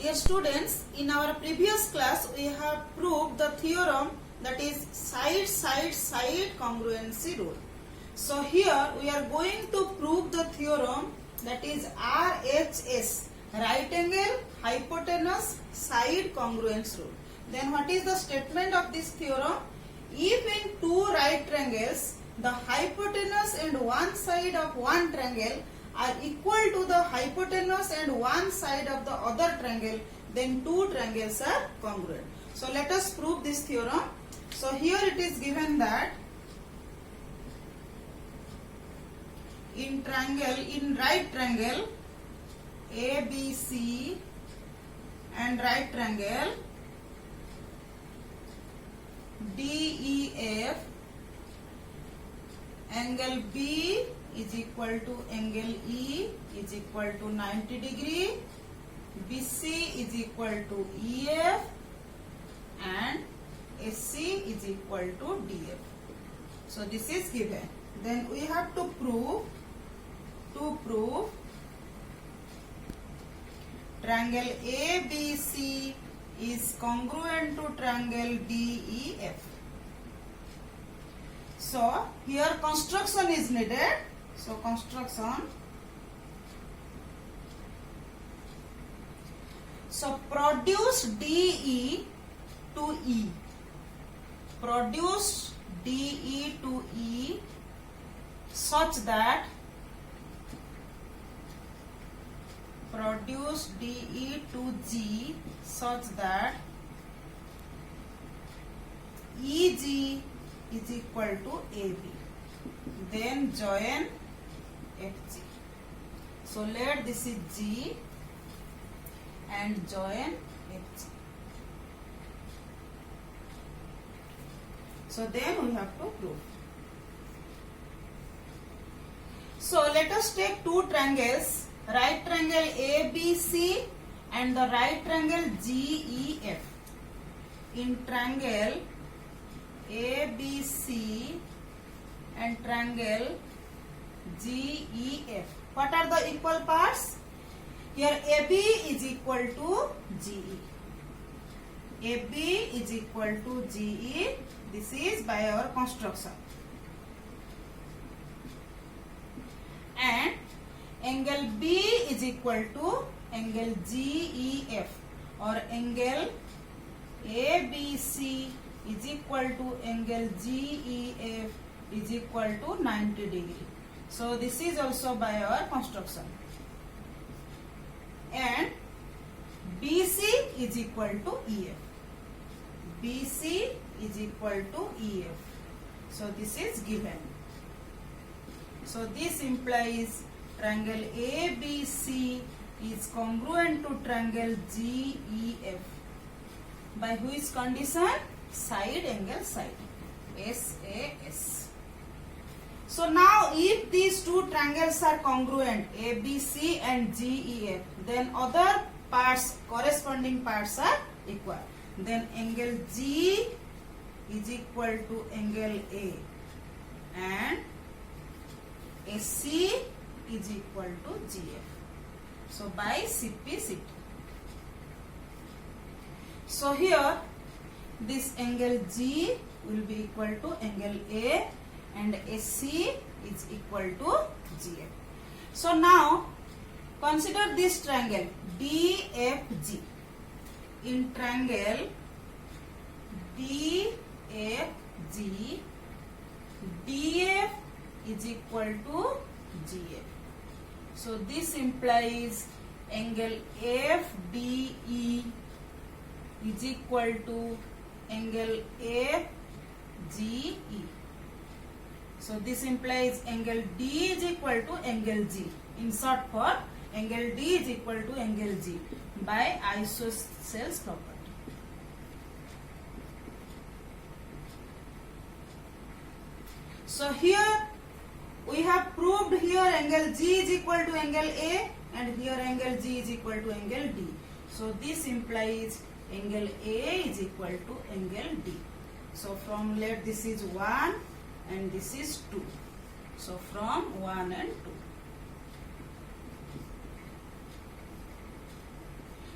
Dear students, in our previous class we have proved the theorem that is side congruency rule. So here we are going to prove the theorem that is RHS, right angle hypotenuse side congruence rule. Then what is the statement of this theorem? If in two right triangles the hypotenuse and one side of one triangle are equal to the hypotenuse and one side of the other triangle, then two triangles are congruent. So let us prove this theorem. So here it is given that in right triangle ABC and right triangle DEF, angle B is equal to angle E is equal to 90 degree, BC is equal to EF and SC is equal to DF. So this is given. Then we have to prove triangle ABC is congruent to triangle DEF. So here construction is needed. So construction. So produce DE to E. Produce DE to E such that produce DE to G such that EG is equal to AB. Then join FG. So let this is G and join FG. So then we have to prove. So let us take two triangles, right triangle ABC and the right triangle GEF. In triangle ABC and triangle GEF, what are the equal parts? Here AB is equal to GE. AB is equal to GE. This is by our construction. And angle B is equal to angle GEF, or angle ABC is equal to angle GEF is equal to 90 degree. So this is also by our construction. And BC is equal to EF. BC is equal to EF. So this is given. So this implies triangle ABC is congruent to triangle GEF. By which condition? Side angle side. SAS. So now if these two triangles are congruent, ABC and GEF, then other parts, corresponding parts are equal. Then angle G is equal to angle A and SC is equal to GF. So by CP/CT. So here this angle G will be equal to angle A and SC is equal to GF. So now consider this triangle DFG. In triangle DFG, DF is equal to GF. So this implies angle FDE is equal to angle FGE. So this implies angle D is equal to angle G. In short for angle D is equal to angle G by isosceles property. So here we have proved here angle G is equal to angle A and here angle G is equal to angle D. So this implies angle A is equal to angle D. So from let this is 1 and this is 2. So from 1 and 2.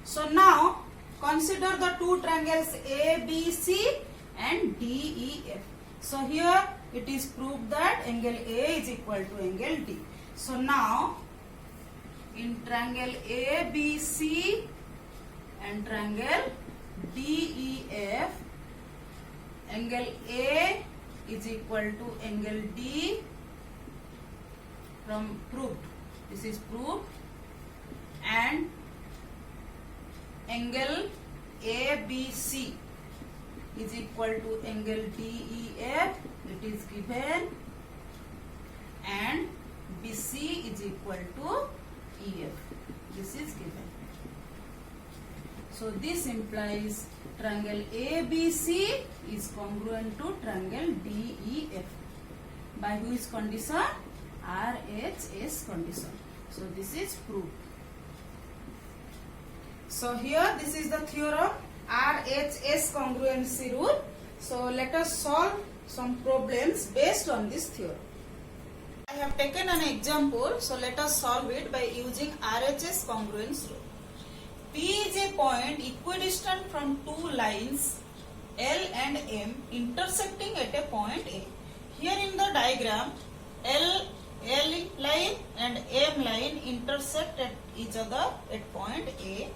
So now consider the two triangles ABC and DEF. So here it is proved that angle A is equal to angle D. So now in triangle ABC and triangle DEF, angle A is equal to angle D from proved. This is proved. And angle ABC is equal to angle DEF, it is given, and BC is equal to EF, this is given. So this implies triangle ABC is congruent to triangle DEF. By which condition? RHS condition. So this is proved. So here this is the theorem, RHS congruency rule. So let us solve some problems based on this theorem. I have taken an example, so let us solve it by using RHS congruence rule. P is a point equidistant from two lines L and M intersecting at a point A. Here in the diagram, L line and M line intersect at each other at point A,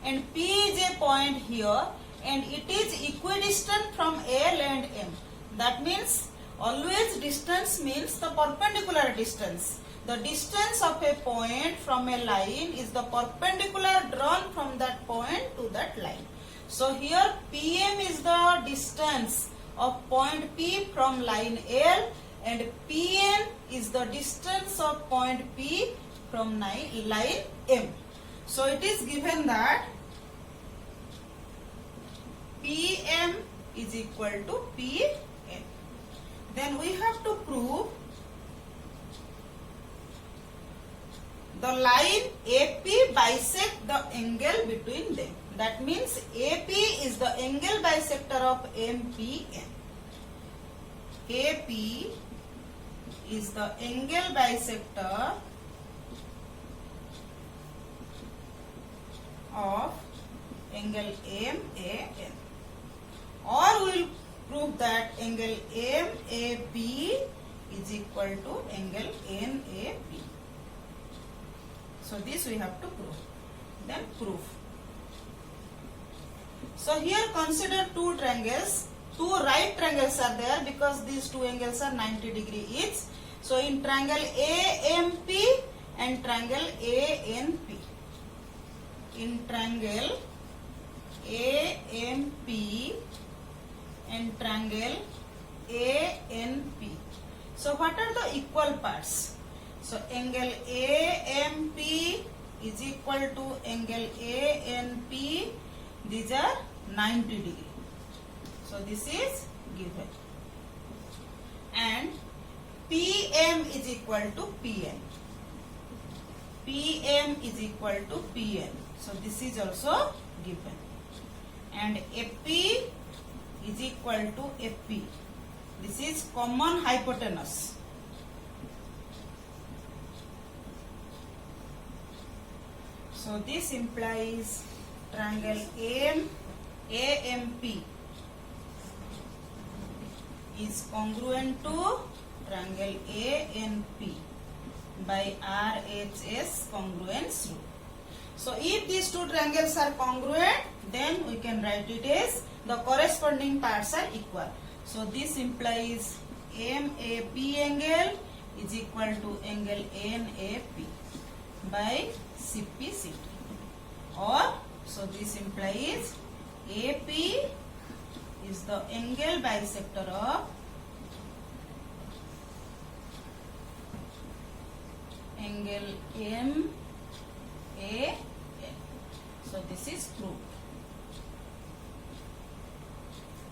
and P is a point here and it is equidistant from L and M. That means always distance means the perpendicular distance. The distance of a point from a line is the perpendicular drawn from that point to that line. So here PM is the distance of point P from line L, and PN is the distance of point P from line M. So it is given that PM is equal to PN. Then we have to prove the line AP bisect the angle between them. That means AP is the angle bisector of MPN. AP is the angle bisector of angle MAN. Or we will prove that angle MAB is equal to angle NAB. So this we have to prove. Then proof. So here consider two triangles. Two right triangles are there because these two angles are 90 degree each. So in triangle AMP and triangle ANP. In triangle AMP and triangle ANP. So what are the equal parts? So angle AMP is equal to angle ANP. These are 90 degree. So this is given. And PM is equal to PN. PM is equal to PN. So this is also given. And AP is equal to AP. This is common hypotenuse. So this implies triangle AMP is congruent to triangle ANP by RHS congruence rule. So if these two triangles are congruent, then we can write it as the corresponding parts are equal. So this implies MAP angle is equal to angle NAP by CPCT. Or so this implies AP is the angle bisector of angle MAN. So this is proved.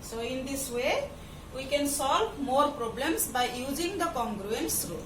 So in this way we can solve more problems by using the congruence rule.